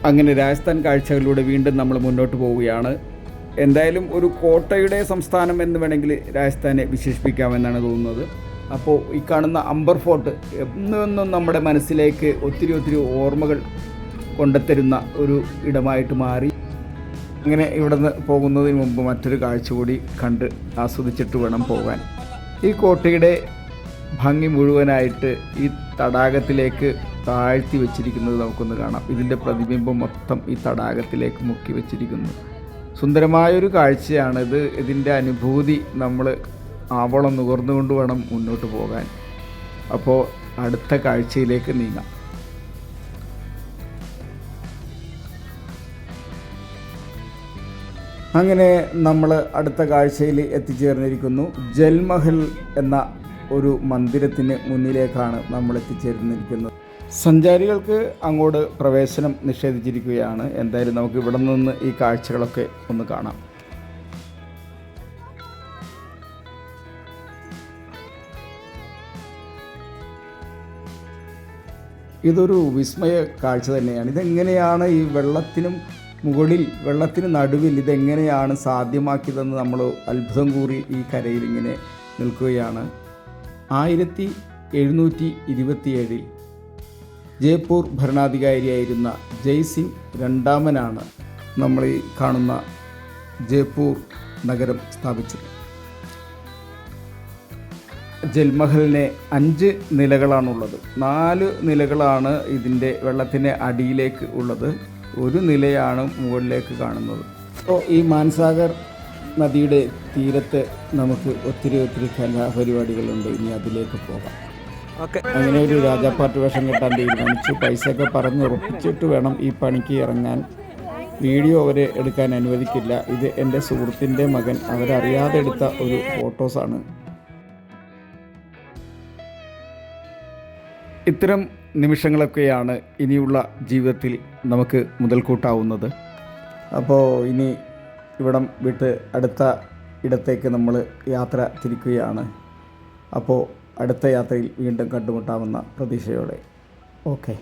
അങ്ങനെ രാജസ്ഥാൻ കാഴ്ചകളിലൂടെ വീണ്ടും നമ്മൾ മുന്നോട്ട് പോവുകയാണ്. എന്തായാലും ഒരു കോട്ടയുടെ സംസ്ഥാനം എന്ന് വേണമെങ്കിൽ രാജസ്ഥാനെ വിശേഷിപ്പിക്കാമെന്നാണ് തോന്നുന്നത്. അപ്പോൾ ഈ കാണുന്ന അംബർ ഫോർട്ട് എന്നും നമ്മുടെ മനസ്സിലേക്ക് ഒത്തിരി ഓർമ്മകൾ കൊണ്ടുത്തരുന്ന ഒരു ഇടമായിട്ട് മാറി. അങ്ങനെ ഇവിടെ നിന്ന് പോകുന്നതിന് മുമ്പ് മറ്റൊരു കാഴ്ച കൂടി കണ്ട് ആസ്വദിച്ചിട്ട് വേണം പോകാൻ. ഈ കോട്ടയുടെ ഭംഗി മുഴുവനായിട്ട് ഈ തടാകത്തിലേക്ക് താഴ്ത്തി വെച്ചിരിക്കുന്നത് നമുക്കൊന്ന് കാണാം. ഇതിൻ്റെ പ്രതിബിംബം മൊത്തം ഈ തടാകത്തിലേക്ക് മുക്കി വെച്ചിരിക്കുന്നു. സുന്ദരമായൊരു കാഴ്ചയാണിത്. ഇതിൻ്റെ അനുഭൂതി നമ്മൾ ആവോളം നുകർന്നുകൊണ്ട് വേണം മുന്നോട്ട് പോകാൻ. അപ്പോൾ അടുത്ത കാഴ്ചയിലേക്ക് നീങ്ങാം. അങ്ങനെ നമ്മൾ അടുത്ത കാഴ്ചയിൽ എത്തിച്ചേർന്നിരിക്കുന്നു. ജൽമഹൽ എന്ന ഒരു മന്ദിരത്തിന് മുന്നിലേക്കാണ് നമ്മൾ എത്തിച്ചേർന്നിരിക്കുന്നത്. സഞ്ചാരികൾക്ക് അങ്ങോട്ട് പ്രവേശനം നിഷേധിച്ചിരിക്കുകയാണ്. എന്തായാലും നമുക്ക് ഇവിടെ നിന്ന് ഈ കാഴ്ചകളൊക്കെ ഒന്ന് കാണാം. ഇതൊരു വിസ്മയ കാഴ്ച തന്നെയാണ്. ഇതെങ്ങനെയാണ് ഈ വെള്ളത്തിനും മുകളിൽ വെള്ളത്തിന് നടുവിൽ ഇതെങ്ങനെയാണ് സാധ്യമാക്കിയതെന്ന് നമ്മൾ അത്ഭുതം കൂറി ഈ കരയിൽ ഇങ്ങനെ നിൽക്കുകയാണ്. 1727 ജയ്പൂർ ഭരണാധികാരിയായിരുന്ന ജയ്സിംഗ് രണ്ടാമനാണ് നമ്മൾ ഈ കാണുന്ന ജയ്പൂർ നഗരം സ്ഥാപിച്ചത്. ജൽമഹലിന് 5 നിലകളാണുള്ളത്. 4 നിലകളാണ് ഇതിൻ്റെ വെള്ളത്തിൻ്റെ അടിയിലേക്ക് ഉള്ളത്. ഒരു നിലയാണ് മുകളിലേക്ക് കാണുന്നത്. അപ്പോൾ ഈ മാൻസാഗർ നദിയുടെ തീരത്ത് നമുക്ക് ഒത്തിരി കലാപരിപാടികളുണ്ട്. ഇനി അതിലേക്ക് പോകാം. അങ്ങനെ ഒരു രാജാപ്പാട്ട് വേഷം കെട്ടാൻ തീരുമാനിച്ചു. പൈസയൊക്കെ പറഞ്ഞ് ഉറപ്പിച്ചിട്ട് വേണം ഈ പണിക്ക് ഇറങ്ങാൻ. വീഡിയോ അവരെ എടുക്കാൻ അനുവദിക്കില്ല. ഇത് എൻ്റെ സുഹൃത്തിൻ്റെ മകൻ അവരറിയാതെ എടുത്ത ഒരു ഫോട്ടോസാണ്. ഇത്തരം നിമിഷങ്ങളൊക്കെയാണ് ഇനിയുള്ള ജീവിതത്തിൽ നമുക്ക് മുതൽക്കൂട്ടാവുന്നത്. അപ്പോൾ ഇനി ഇവിടം വിട്ട് അടുത്ത ഇടത്തേക്ക് നമ്മൾ യാത്ര തിരിക്കുകയാണ്. അപ്പോൾ അടുത്ത യാത്രയിൽ വീണ്ടും കണ്ടുമുട്ടാമെന്ന പ്രതീക്ഷയോടെ. ഓക്കെ.